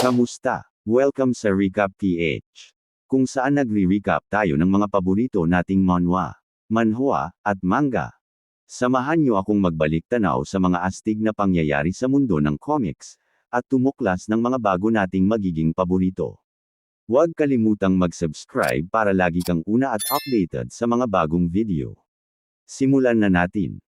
Kamusta? Welcome sa Recap PH, kung saan nagre-recap tayo ng mga paborito nating manhwa, manhwa, at manga. Samahan niyo akong magbalik tanaw sa mga astig na pangyayari sa mundo ng comics, at tumuklas ng mga bago nating magiging paborito. Huwag kalimutang mag-subscribe para lagi kang una at updated sa mga bagong video. Simulan na natin.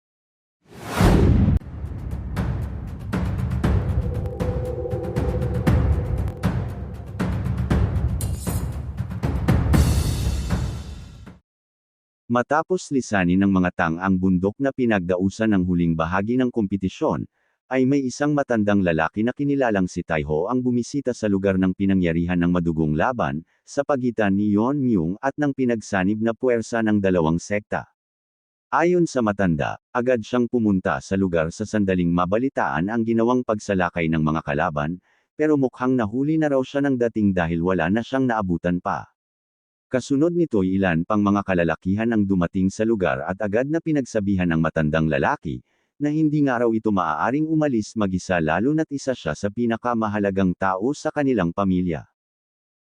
Matapos lisanin ng mga tang ang bundok na pinagdausan ng huling bahagi ng kompetisyon, ay may isang matandang lalaki na kinilalang si Taiho ang bumisita sa lugar ng pinangyarihan ng madugong laban, sa pagitan ni Yeon Myung at ng pinagsanib na puwersa ng dalawang sekta. Ayon sa matanda, agad siyang pumunta sa lugar sa sandaling mabalitaan ang ginawang pagsalakay ng mga kalaban, pero mukhang nahuli na raw siya ng dating dahil wala na siyang naabutan pa. Kasunod nito'y ilan pang mga kalalakihan ang dumating sa lugar at agad na pinagsabihan ng matandang lalaki, na hindi nga raw ito maaaring umalis mag-isa lalo na't isa siya sa pinakamahalagang tao sa kanilang pamilya.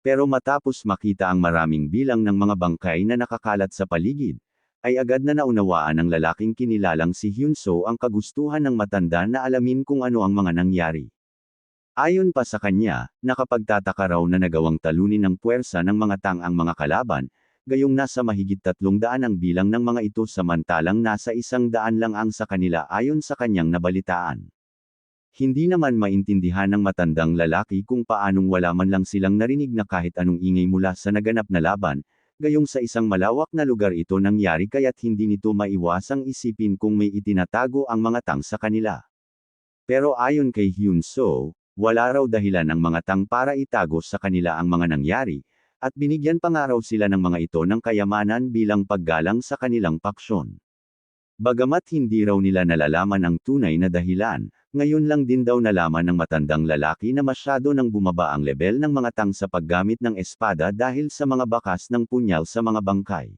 Pero matapos makita ang maraming bilang ng mga bangkay na nakakalat sa paligid, ay agad na naunawaan ng lalaking kinilalang si Hyunso ang kagustuhan ng matanda na alamin kung ano ang mga nangyari. Ayon pa sa kanya, nakapagtataka raw na nagawang talunin ng puwersa ng mga tang ang mga kalaban, gayong nasa mahigit 300 ang bilang ng mga ito samantalang nasa 100 lang ang sa kanila ayon sa kanyang nabalitaan. Hindi naman maintindihan ng matandang lalaki kung paanong wala man lang silang narinig na kahit anong ingay mula sa naganap na laban, gayong sa isang malawak na lugar ito nangyari kaya't hindi nito maiwasang isipin kung may itinatago ang mga tang sa kanila. Pero ayon kay Hyunso, wala raw dahilan ang mga tang para itago sa kanila ang mga nangyari, at binigyan pa nga raw sila ng mga ito ng kayamanan bilang paggalang sa kanilang paksyon. Bagamat hindi raw nila nalalaman ang tunay na dahilan, ngayon lang din daw nalaman ng matandang lalaki na masyado nang bumaba ang lebel ng mga tang sa paggamit ng espada dahil sa mga bakas ng punyal sa mga bangkay.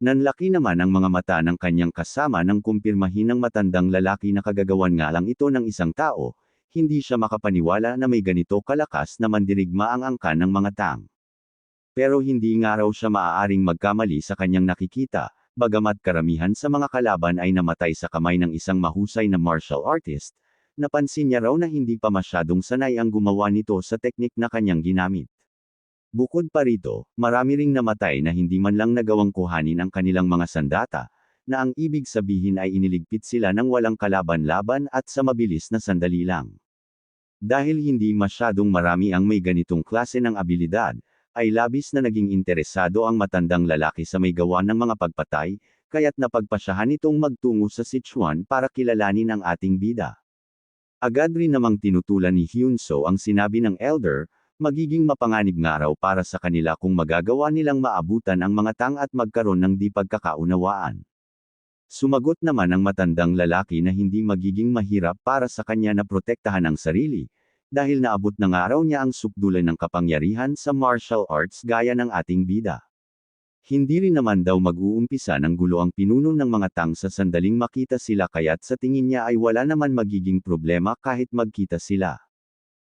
Nanlaki naman ang mga mata ng kanyang kasama nang kumpirmahin ng matandang lalaki na kagagawan nga lang ito ng isang tao. Hindi siya makapaniwala na may ganito kalakas na mandirigma ang angkan ng mga tang. Pero hindi nga raw siya maaaring magkamali sa kanyang nakikita, bagamat karamihan sa mga kalaban ay namatay sa kamay ng isang mahusay na martial artist, napansin niya raw na hindi pa masyadong sanay ang gumawa nito sa teknik na kanyang ginamit. Bukod pa rito, marami ring namatay na hindi man lang nagawang kuhanin ang kanilang mga sandata, na ang ibig sabihin ay iniligpit sila ng walang kalaban-laban at sa mabilis na sandali lang. Dahil hindi masyadong marami ang may ganitong klase ng abilidad, ay labis na naging interesado ang matandang lalaki sa may gawa ng mga pagpatay, kaya't napagpasyahan itong magtungo sa Sichuan para kilalanin ang ating bida. Agad rin namang tinutulan ni Hyunso ang sinabi ng elder, magiging mapanganib nga raw para sa kanila kung magagawa nilang maabutan ang mga tang at magkaroon ng di pagkakaunawaan. Sumagot naman ang matandang lalaki na hindi magiging mahirap para sa kanya na protektahan ang sarili, dahil naabot na nga raw niya ang sukdulan ng kapangyarihan sa martial arts gaya ng ating bida. Hindi rin naman daw mag-uumpisa ng gulo ang pinuno ng mga tang sa sandaling makita sila kaya't sa tingin niya ay wala naman magiging problema kahit magkita sila.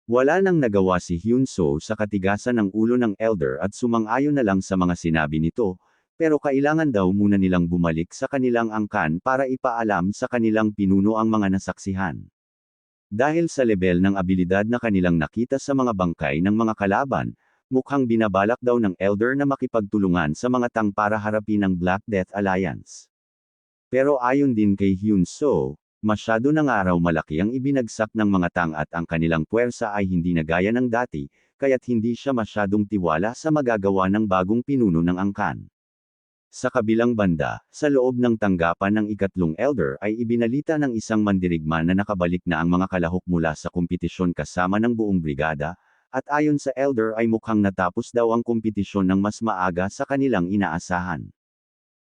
Wala nang nagawa si Hyunso sa katigasan ng ulo ng elder at sumang-ayon na lang sa mga sinabi nito, pero kailangan daw muna nilang bumalik sa kanilang angkan para ipaalam sa kanilang pinuno ang mga nasaksihan. Dahil sa lebel ng abilidad na kanilang nakita sa mga bangkay ng mga kalaban, mukhang binabalak daw ng elder na makipagtulungan sa mga tang para harapin ang Black Death Alliance. Pero ayon din kay Hyunso, masyado na nga raw malaki ang ibinagsak ng mga tang at ang kanilang puwersa ay hindi na gaya ng dati, kaya't hindi siya masyadong tiwala sa magagawa ng bagong pinuno ng angkan. Sa kabilang banda, sa loob ng tanggapan ng ikatlong elder ay ibinalita ng isang mandirigma na nakabalik na ang mga kalahok mula sa kompetisyon kasama ng buong brigada, at ayon sa elder ay mukhang natapos daw ang kompetisyon ng mas maaga sa kanilang inaasahan.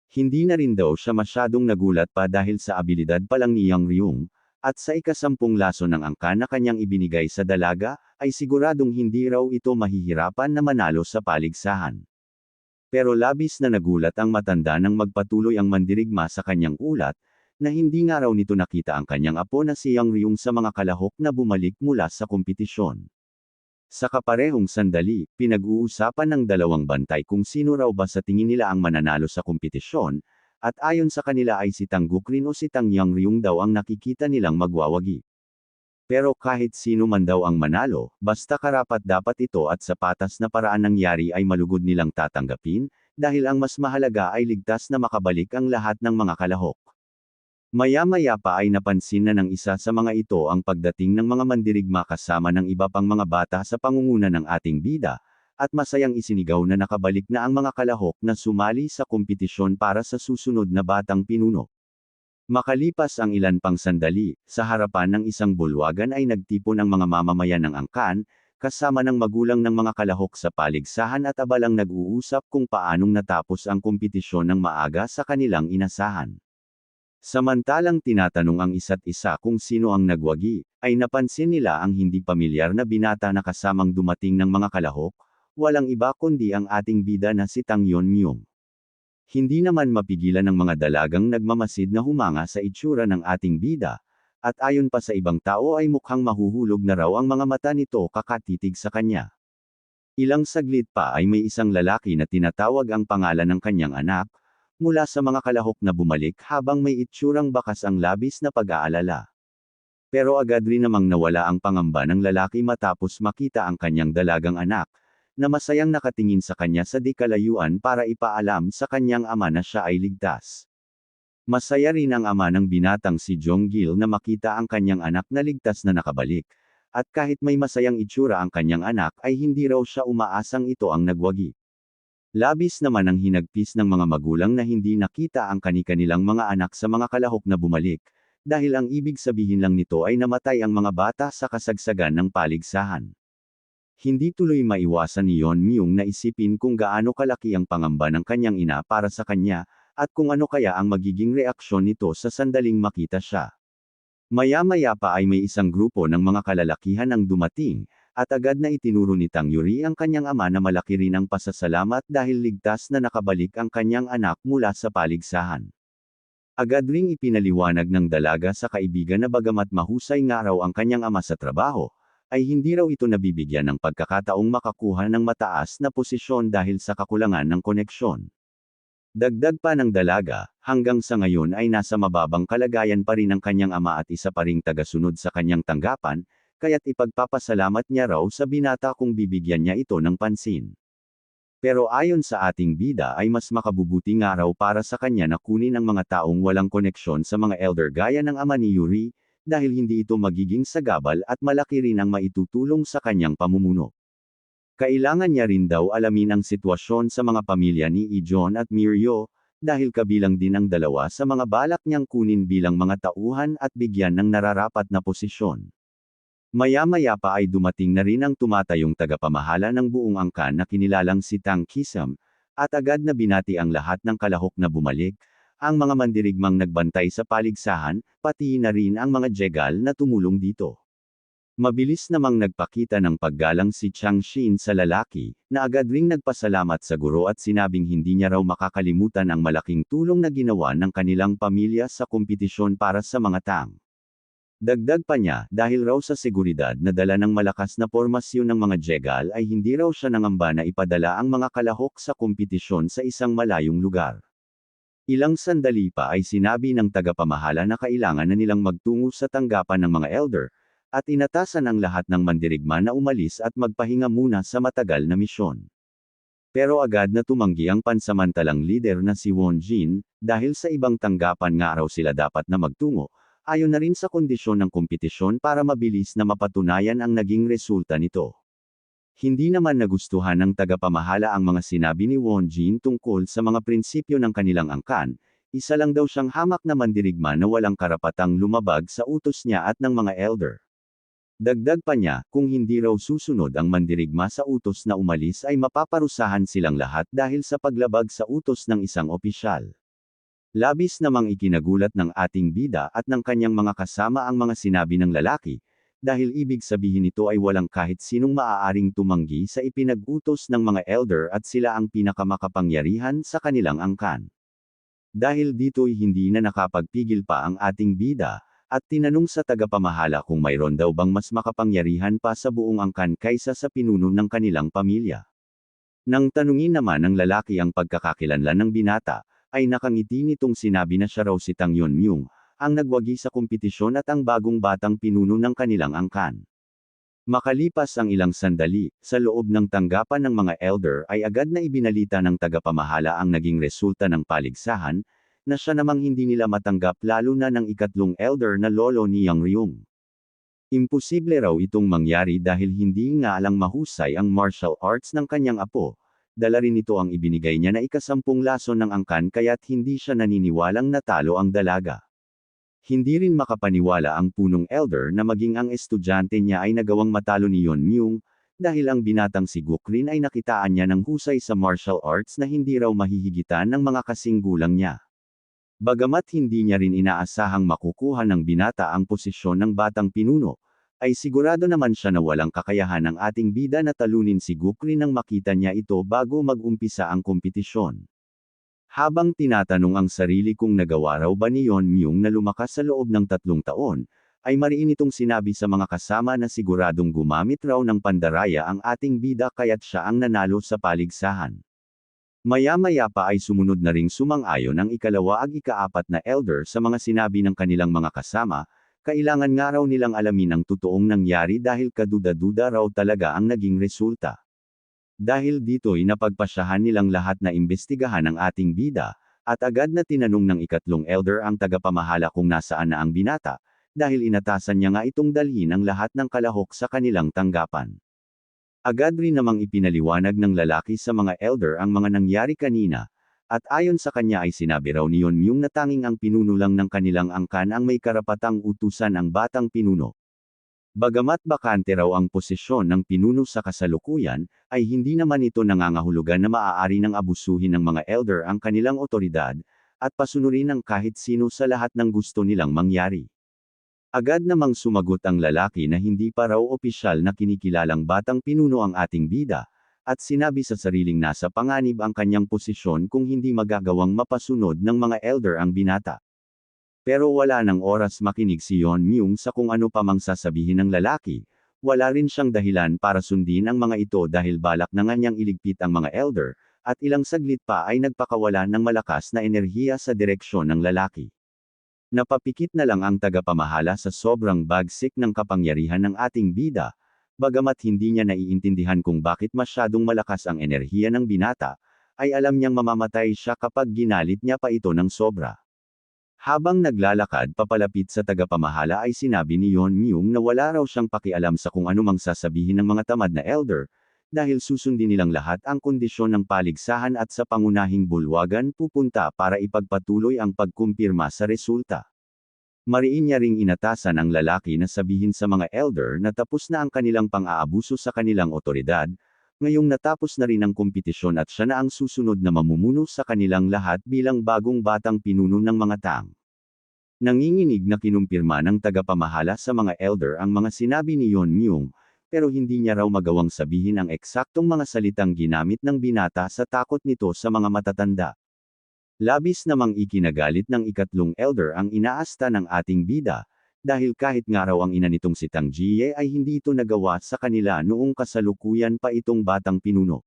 Hindi na rin daw siya masyadong nagulat pa dahil sa abilidad pa lang ni Yang Ryung, at sa ika-10 laso ng angkan na kanyang ibinigay sa dalaga, ay siguradong hindi raw ito mahihirapan na manalo sa paligsahan. Pero labis na nagulat ang matanda nang magpatuloy ang mandirigma sa kanyang ulat, na hindi nga raw nito nakita ang kanyang apo na si Yang Ryung sa mga kalahok na bumalik mula sa kompetisyon. Sa kaparehong sandali, pinag-uusapan ng dalawang bantay kung sino raw ba sa tingin nila ang mananalo sa kompetisyon, at ayon sa kanila ay si Tang Gukrin o si Tang Yangryung daw ang nakikita nilang magwawagi. Pero kahit sino man daw ang manalo, basta karapat-dapat ito at sa patas na paraan nangyari ay malugod nilang tatanggapin, dahil ang mas mahalaga ay ligtas na makabalik ang lahat ng mga kalahok. Maya-maya pa ay napansin na ng isa sa mga ito ang pagdating ng mga mandirigma kasama ng iba pang mga bata sa pangunguna ng ating bida, at masayang isinigaw na nakabalik na ang mga kalahok na sumali sa kompetisyon para sa susunod na batang pinuno. Makalipas ang ilan pang sandali, sa harapan ng isang bulwagan ay nagtipon ang mga mamamayan ng angkan, kasama ng magulang ng mga kalahok sa paligsahan at abalang nag-uusap kung paanong natapos ang kompetisyon ng maaga sa kanilang inasahan. Samantalang tinatanong ang isa't isa kung sino ang nagwagi, ay napansin nila ang hindi pamilyar na binata na kasamang dumating ng mga kalahok, walang iba kundi ang ating bida na si Tang Yonmyong. Hindi naman mapigilan ng mga dalagang nagmamasid na humanga sa itsura ng ating bida, at ayon pa sa ibang tao ay mukhang mahuhulog na raw ang mga mata nito kakatitig sa kanya. Ilang saglit pa ay may isang lalaki na tinatawag ang pangalan ng kanyang anak, mula sa mga kalahok na bumalik habang may itsurang bakas ang labis na pag-aalala. Pero agad rin namang nawala ang pangamba ng lalaki matapos makita ang kanyang dalagang anak, na masayang nakatingin sa kanya sa di kalayuan para ipaalam sa kanyang ama na siya ay ligtas. Masaya rin ang ama ng binatang si Jong-gil na makita ang kanyang anak na ligtas na nakabalik, at kahit may masayang itsura ang kanyang anak ay hindi raw siya umaasang ito ang nagwagi. Labis naman ang hinagpis ng mga magulang na hindi nakita ang kani-kanilang mga anak sa mga kalahok na bumalik, dahil ang ibig sabihin lang nito ay namatay ang mga bata sa kasagsagan ng paligsahan. Hindi tuloy maiwasan ni Yonmyung na isipin kung gaano kalaki ang pangamba ng kanyang ina para sa kanya, at kung ano kaya ang magiging reaksyon nito sa sandaling makita siya. Maya-maya pa ay may isang grupo ng mga kalalakihan ang dumating, at agad na itinuro ni Tang Yuri ang kanyang ama na malaki rin ang pasasalamat dahil ligtas na nakabalik ang kanyang anak mula sa paligsahan. Agad ring ipinaliwanag ng dalaga sa kaibigan na bagamat mahusay nga raw ang kanyang ama sa trabaho, ay hindi raw ito nabibigyan ng pagkakataong makakuha ng mataas na posisyon dahil sa kakulangan ng koneksyon. Dagdag pa ng dalaga, hanggang sa ngayon ay nasa mababang kalagayan pa rin ang kanyang ama at isa pa ring tagasunod sa kanyang tanggapan, kaya't ipagpapasalamat niya raw sa binata kung bibigyan niya ito ng pansin. Pero ayon sa ating bida ay mas makabubuti nga raw para sa kanya na kunin ang mga taong walang koneksyon sa mga elder gaya ng ama ni Yuri, dahil hindi ito magiging sagabal at malaki rin ang maitutulong sa kanyang pamumuno. Kailangan niya rin daw alamin ang sitwasyon sa mga pamilya ni Ijon at Miryo, dahil kabilang din ang dalawa sa mga balak niyang kunin bilang mga tauhan at bigyan ng nararapat na posisyon. Maya-maya pa ay dumating na rin ang tumatayong tagapamahala ng buong angkan na kinilalang si Tang Kisam, at agad na binati ang lahat ng kalahok na bumalik, ang mga mandirigmang nagbantay sa paligsahan, pati na rin ang mga jegal na tumulong dito. Mabilis namang nagpakita ng paggalang si Chang Xin sa lalaki, na agad ring nagpasalamat sa guro at sinabing hindi niya raw makakalimutan ang malaking tulong na ginawa ng kanilang pamilya sa kompetisyon para sa mga tang. Dagdag pa niya, dahil raw sa seguridad na dala ng malakas na pormasyon ng mga jegal ay hindi raw siya nangamba na ipadala ang mga kalahok sa kompetisyon sa isang malayong lugar. Ilang sandali pa ay sinabi ng tagapamahala na kailangan na nilang magtungo sa tanggapan ng mga elder, at inatasan ang lahat ng mandirigma na umalis at magpahinga muna sa matagal na misyon. Pero agad na tumanggi ang pansamantalang lider na si Won Jin, dahil sa ibang tanggapan nga raw sila dapat na magtungo, ayon na rin sa kondisyon ng kompetisyon para mabilis na mapatunayan ang naging resulta nito. Hindi naman nagustuhan ng tagapamahala ang mga sinabi ni Won Jin tungkol sa mga prinsipyo ng kanilang angkan, isa lang daw siyang hamak na mandirigma na walang karapatang lumabag sa utos niya at ng mga elder. Dagdag pa niya, kung hindi raw susunod ang mandirigma sa utos na umalis ay mapaparusahan silang lahat dahil sa paglabag sa utos ng isang opisyal. Labis namang ikinagulat ng ating bida at ng kanyang mga kasama ang mga sinabi ng lalaki, dahil ibig sabihin nito ay walang kahit sinong maaaring tumanggi sa ipinag-utos ng mga elder at sila ang pinakamakapangyarihan sa kanilang angkan. Dahil dito'y hindi na nakapagpigil pa ang ating bida, at tinanong sa tagapamahala kung mayroon daw bang mas makapangyarihan pa sa buong angkan kaysa sa pinuno ng kanilang pamilya. Nang tanungin naman ng lalaki ang pagkakakilanlan ng binata, ay nakangiti nitong sinabi na siya raw si Tang Yunmyung, ang nagwagi sa kompetisyon at ang bagong batang pinuno ng kanilang angkan. Makalipas ang ilang sandali, sa loob ng tanggapan ng mga elder ay agad na ibinalita ng tagapamahala ang naging resulta ng paligsahan, na siya namang hindi nila matanggap lalo na ng ikatlong elder na lolo ni Yang Ryung. Imposible raw itong mangyari dahil hindi nga lang mahusay ang martial arts ng kanyang apo, dala rin ito ang ibinigay niya na ikasampung lason ng angkan kaya't hindi siya naniniwalang natalo ang dalaga. Hindi rin makapaniwala ang punong elder na maging ang estudyante niya ay nagawang matalo ni Yunmyung, dahil ang binatang si Gukrin ay nakitaan niya ng husay sa martial arts na hindi raw mahihigitan ng mga kasing gulang niya. Bagamat hindi niya rin inaasahang makukuha ng binata ang posisyon ng batang pinuno, ay sigurado naman siya na walang kakayahan ng ating bida na talunin si Gukrin nang makita niya ito bago mag-umpisa ang kompetisyon. Habang tinatanong ang sarili kung nagawa raw ba ni Yunmyung na lumakas sa loob ng 3 taon, ay mariin itong sinabi sa mga kasama na siguradong gumamit raw ng pandaraya ang ating bida kaya't siya ang nanalo sa paligsahan. Maya-maya pa ay sumunod na ring sumang-ayon ang ikalawa at ikaapat na elder sa mga sinabi ng kanilang mga kasama, kailangan nga raw nilang alamin ang totoong nangyari dahil kaduda-duda raw talaga ang naging resulta. Dahil dito'y napagpasyahan nilang lahat na imbestigahan ang ating bida, at agad na tinanong ng ikatlong elder ang tagapamahala kung nasaan na ang binata, dahil inatasan niya nga itong dalhin ang lahat ng kalahok sa kanilang tanggapan. Agad rin namang ipinaliwanag ng lalaki sa mga elder ang mga nangyari kanina, at ayon sa kanya ay sinabi raw ni Yunmyung na tanging ang pinuno lang ng kanilang angkan ang may karapatang utusan ang batang pinuno. Bagamat bakante raw ang posisyon ng pinuno sa kasalukuyan, ay hindi naman ito nangangahulugan na maaari ng abusuhin ng mga elder ang kanilang otoridad, at pasunurin ng kahit sino sa lahat ng gusto nilang mangyari. Agad namang sumagot ang lalaki na hindi pa raw opisyal na kinikilalang batang pinuno ang ating bida, at sinabi sa sariling nasa panganib ang kanyang posisyon kung hindi magagawang mapasunod ng mga elder ang binata. Pero wala nang oras makinig si Yunmyung sa kung ano pa mang sasabihin ng lalaki, wala rin siyang dahilan para sundin ang mga ito dahil balak na nga niyang iligpit ang mga elder, at ilang saglit pa ay nagpakawala ng malakas na enerhiya sa direksyon ng lalaki. Napapikit na lang ang tagapamahala sa sobrang bagsik ng kapangyarihan ng ating bida, bagamat hindi niya naiintindihan kung bakit masyadong malakas ang enerhiya ng binata, ay alam niyang mamamatay siya kapag ginalit niya pa ito ng sobra. Habang naglalakad papalapit sa tagapamahala ay sinabi ni Yunmyung na wala raw siyang pakialam sa kung ano mang sasabihin ng mga tamad na elder, dahil susundin nilang lahat ang kondisyon ng paligsahan at sa pangunahing bulwagan pupunta para ipagpatuloy ang pagkumpirma sa resulta. Mariin niya ring inatasan ang lalaki na sabihin sa mga elder na tapos na ang kanilang pang-aabuso sa kanilang otoridad, ngayong natapos na rin ang kompetisyon at siya na ang susunod na mamumuno sa kanilang lahat bilang bagong batang pinuno ng mga Tang. Nanginginig na kinumpirma ng tagapamahala sa mga elder ang mga sinabi ni Yunmyung, pero hindi niya raw magawang sabihin ang eksaktong mga salitang ginamit ng binata sa takot nito sa mga matatanda. Labis namang ikinagalit ng ikatlong elder ang inaasta ng ating bida, dahil kahit nga raw ang ina nitong si Tang Jie ay hindi ito nagawa sa kanila noong kasalukuyan pa itong batang pinuno.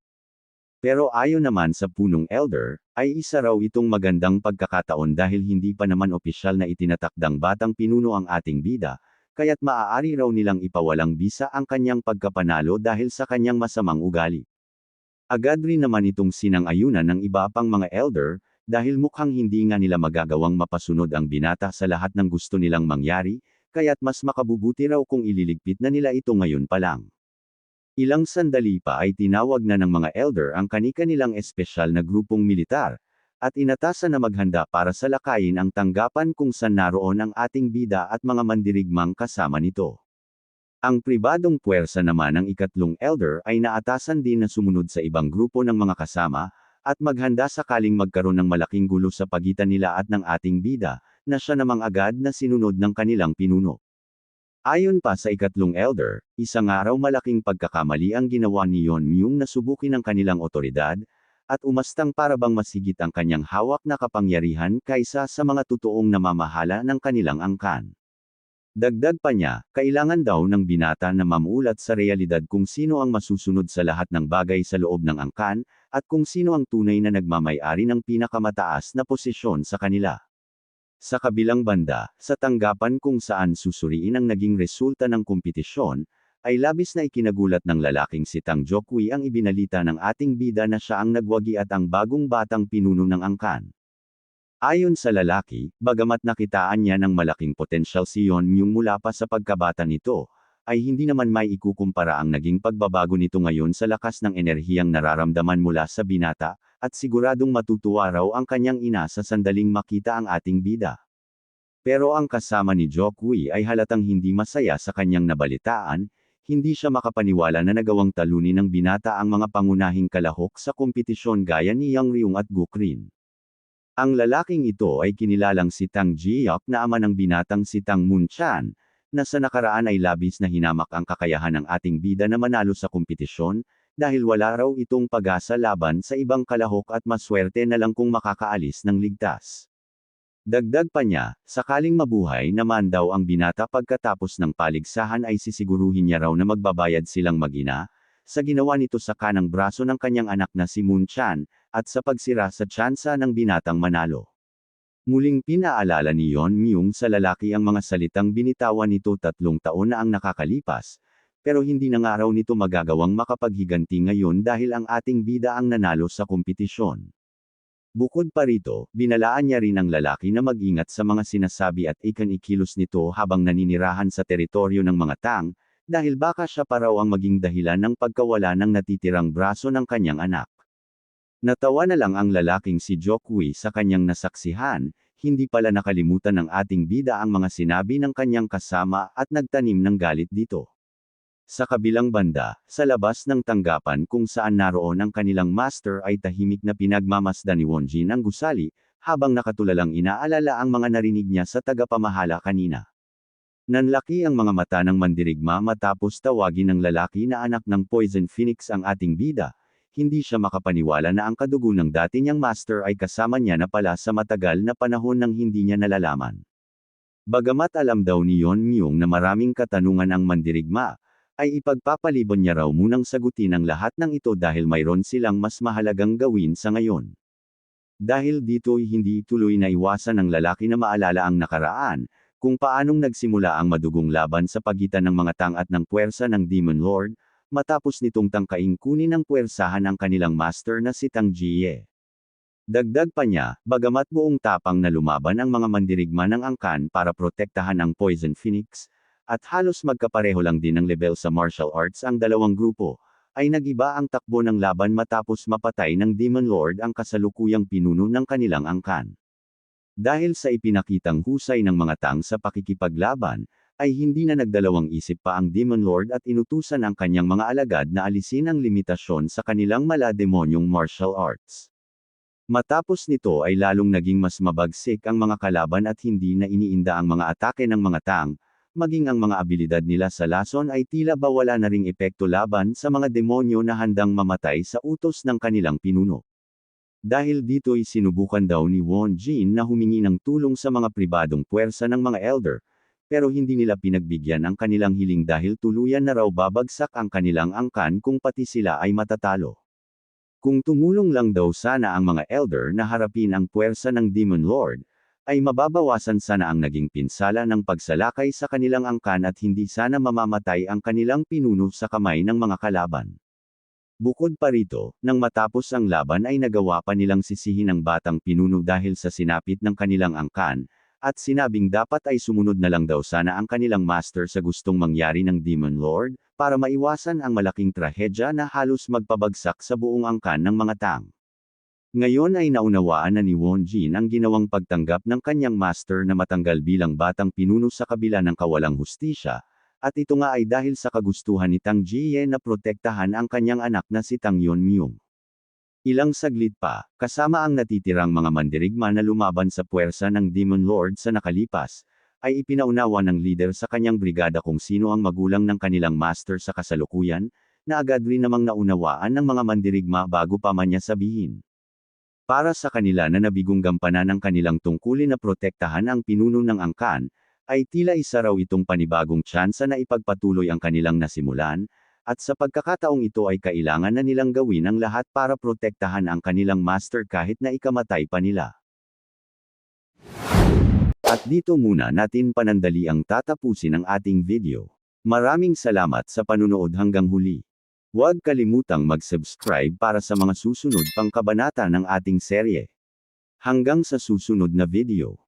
Pero ayon naman sa punong elder, ay isa raw itong magandang pagkakataon dahil hindi pa naman opisyal na itinatakdang batang pinuno ang ating bida, kaya't maaari raw nilang ipawalang bisa ang kanyang pagkapanalo dahil sa kanyang masamang ugali. Agad rin naman itong sinang-ayunan ng iba pang mga elder, dahil mukhang hindi nga nila magagawang mapasunod ang binata sa lahat ng gusto nilang mangyari, kaya't mas makabubuti raw kung ililigpit na nila ito ngayon pa lang. Ilang sandali pa ay tinawag na ng mga elder ang kani-kanilang espesyal na grupong militar, at inatasan na maghanda para salakayin ang tanggapan kung saan naroon ang ating bida at mga mandirigmang kasama nito. Ang pribadong puwersa naman ng ikatlong elder ay naatasan din na sumunod sa ibang grupo ng mga kasama, at maghanda sakaling magkaroon ng malaking gulo sa pagitan nila at ng ating bida, na siya namang agad na sinunod ng kanilang pinuno. Ayon pa sa ikatlong elder, isang araw malaking pagkakamali ang ginawa ni Yunmyung na subukin ang kanilang otoridad, at umastang para bang masigit ang kanyang hawak na kapangyarihan kaysa sa mga totoong namamahala ng kanilang angkan. Dagdag pa niya, kailangan daw ng binata na mamulat sa realidad kung sino ang masusunod sa lahat ng bagay sa loob ng angkan, at kung sino ang tunay na nagmamay-ari ng pinakamataas na posisyon sa kanila. Sa kabilang banda, sa tanggapan kung saan susuriin ang naging resulta ng kompetisyon, ay labis na ikinagulat ng lalaking si Tang Jokwi ang ibinalita ng ating bida na siya ang nagwagi at ang bagong batang pinuno ng angkan. Ayon sa lalaki, bagamat nakitaan niya ng malaking potensyal si Yeon Myung mula pa sa pagkabata nito, ay hindi naman may ikukumpara ang naging pagbabago nito ngayon sa lakas ng enerhiyang nararamdaman mula sa binata, at siguradong matutuwa raw ang kanyang ina sa sandaling makita ang ating bida. Pero ang kasama ni Jokwi ay halatang hindi masaya sa kanyang nabalitaan, hindi siya makapaniwala na nagawang talunin ng binata ang mga pangunahing kalahok sa kompetisyon gaya ni Yang Ryung at Gukrin. Ang lalaking ito ay kinilalang si Tang Jihyuk na ama ng binatang si Tang Moon-chan, na sa nakaraan ay labis na hinamak ang kakayahan ng ating bida na manalo sa kompetisyon, dahil wala raw itong pag-asa laban sa ibang kalahok at maswerte na lang kung makakaalis ng ligtas. Dagdag pa niya, sakaling mabuhay naman daw ang binata pagkatapos ng paligsahan ay sisiguruhin niya raw na magbabayad silang mag-ina, sa ginawa nito sa kanang braso ng kanyang anak na si Moon-chan, at sa pagsira sa tsansa ng binatang manalo. Muling pinaalala ni Yeon Myung sa lalaki ang mga salitang binitawan nito 3 taon na ang nakakalipas, pero hindi na nga raw nito magagawang makapaghiganti ngayon dahil ang ating bida ang nanalo sa kompetisyon. Bukod pa rito, binalaan niya rin ang lalaki na mag-ingat sa mga sinasabi at ikilos nito habang naninirahan sa teritoryo ng mga Tang, dahil baka siya pa raw ang maging dahilan ng pagkawala ng natitirang braso ng kanyang anak. Natawa na lang ang lalaking si Jokwi sa kanyang nasaksihan, hindi pala nakalimutan ng ating bida ang mga sinabi ng kanyang kasama at nagtanim ng galit dito. Sa kabilang banda, sa labas ng tanggapan kung saan naroon ang kanilang master ay tahimik na pinagmamasdan ni Wonjin ang gusali, habang nakatulalang inaalala ang mga narinig niya sa tagapamahala kanina. Nanlaki ang mga mata ng mandirigma matapos tawagin ng lalaki na anak ng Poison Phoenix ang ating bida. Hindi siya makapaniwala na ang kadugo ng dati niyang master ay kasama niya na pala sa matagal na panahon nang hindi niya nalalaman. Bagamat alam daw ni Yeon Myung na maraming katanungan ang mandirigma, ay ipagpapalibon niya raw munang sagutin ang lahat ng ito dahil mayroon silang mas mahalagang gawin sa ngayon. Dahil dito'y hindi tuloy na iwasan ng lalaki na maalala ang nakaraan, kung paanong nagsimula ang madugong laban sa pagitan ng mga Tang at ng puwersa ng Demon Lord, matapos nitong tangkaing kunin ng puwersahan ang kanilang master na si Tang Jie. Dagdag pa niya, bagamat buong tapang na lumaban ang mga mandirigma ng angkan para protektahan ang Poison Phoenix, at halos magkapareho lang din ng level sa martial arts ang dalawang grupo, ay nagiba ang takbo ng laban matapos mapatay ng Demon Lord ang kasalukuyang pinuno ng kanilang angkan. Dahil sa ipinakitang husay ng mga Tang sa pakikipaglaban, ay hindi na nagdalawang isip pa ang Demon Lord at inutusan ang kanyang mga alagad na alisin ang limitasyon sa kanilang malademonyong martial arts. Matapos nito ay lalong naging mas mabagsik ang mga kalaban at hindi na iniinda ang mga atake ng mga Tang, maging ang mga abilidad nila sa lason ay tila ba wala na ring epekto laban sa mga demonyo na handang mamatay sa utos ng kanilang pinuno. Dahil dito'y sinubukan daw ni Wonjin na humingi ng tulong sa mga pribadong puwersa ng mga elder, pero hindi nila pinagbigyan ang kanilang hiling dahil tuluyan na raw babagsak ang kanilang angkan kung pati sila ay matatalo. Kung tumulong lang daw sana ang mga elder na harapin ang puwersa ng Demon Lord, ay mababawasan sana ang naging pinsala ng pagsalakay sa kanilang angkan at hindi sana mamamatay ang kanilang pinuno sa kamay ng mga kalaban. Bukod pa rito, nang matapos ang laban ay nagawa pa nilang sisihin ang batang pinuno dahil sa sinapit ng kanilang angkan, at sinabing dapat ay sumunod na lang daw sana ang kanilang master sa gustong mangyari ng Demon Lord, para maiwasan ang malaking trahedya na halos magpabagsak sa buong angkan ng mga Tang. Ngayon ay naunawaan na ni Wonjin ang ginawang pagtanggap ng kanyang master na matanggal bilang batang pinuno sa kabila ng kawalang hustisya, at ito nga ay dahil sa kagustuhan ni Tang Jie na protektahan ang kanyang anak na si Tang Yeon Myung. Ilang saglit pa, kasama ang natitirang mga mandirigma na lumaban sa puwersa ng Demon Lord sa nakalipas, ay ipinaunawa ng leader sa kanyang brigada kung sino ang magulang ng kanilang master sa kasalukuyan, na agad rin namang naunawaan ng mga mandirigma bago pa man niya sabihin. Para sa kanila na nabigong gampanan ng kanilang tungkulin na protektahan ang pinuno ng angkan, ay tila isa raw itong panibagong tsansa na ipagpatuloy ang kanilang nasimulan, at sa pagkakataong ito ay kailangan na nilang gawin ang lahat para protektahan ang kanilang master kahit na ikamatay pa nila. At dito muna natin panandali ang tatapusin ang ating video. Maraming salamat sa panunood hanggang huli. Huwag kalimutang mag-subscribe para sa mga susunod pang kabanata ng ating serye. Hanggang sa susunod na video.